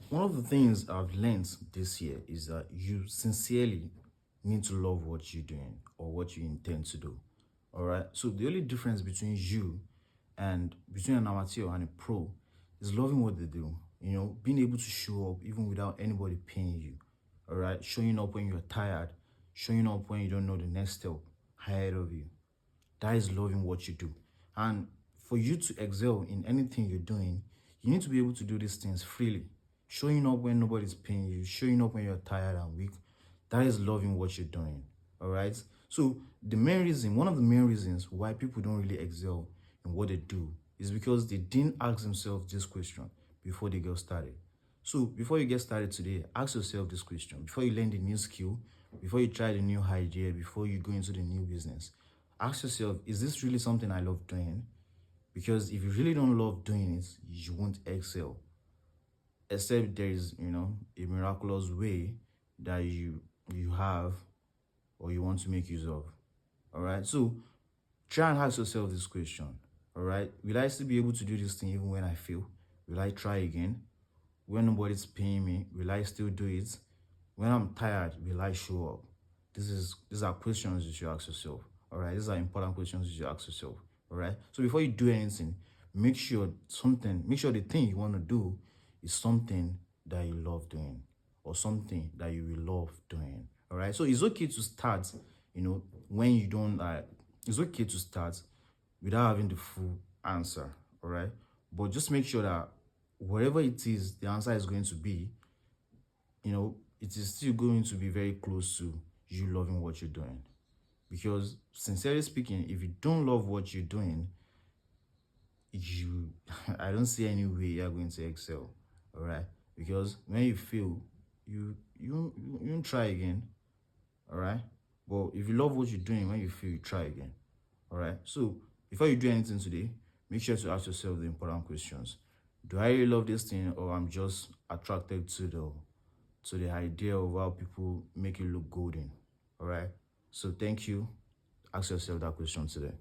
One of the things I've learned this year is that you sincerely need to love what you're doing or what you intend to do. All right. So the only difference between you and between an amateur and a pro is loving what they do. Being able to show up even without anybody paying you. All right. Showing up when you're tired, showing up when you don't know the next step ahead of you. That is loving what you do. And for you to excel in anything you're doing, you need to be able to do these things freely. Showing up when nobody's paying you, showing up when you're tired and weak, that is loving what you're doing. All right. So one of the main reasons why people don't really excel in what they do is because they didn't ask themselves this question before they get started. So before you get started today, ask yourself this question. Before you learn the new skill, before you try the new idea, before you go into the new business, ask yourself, is this really something I love doing? Because if you really don't love doing it, you won't excel. Except there is, a miraculous way that you have or you want to make use of. All right. So try and ask yourself this question. All right. Will I still be able to do this thing even when I fail? Will I try again? When nobody's paying me, will I still do it? When I'm tired, will I show up? These are questions you should ask yourself. All right. These are important questions you should ask yourself. All right. So before you do anything, make sure the thing you want to do is something that you love doing or something that you will love doing. All right. So it's okay to start, when you don't, it's okay to start without having the full answer. All right. But just make sure that whatever it is, the answer is going to be, it is still going to be very close to you loving what you're doing. Because sincerely speaking, if you don't love what you're doing, I don't see any way you're going to excel. All right. Because when you fail, you don't try again. All right. But if you love what you're doing, when you fail, you try again. All right. So before you do anything today, make sure to ask yourself the important questions. Do I really love this thing, or I'm just attracted to the idea of how people make it look golden? All right. So thank you. Ask yourself that question today.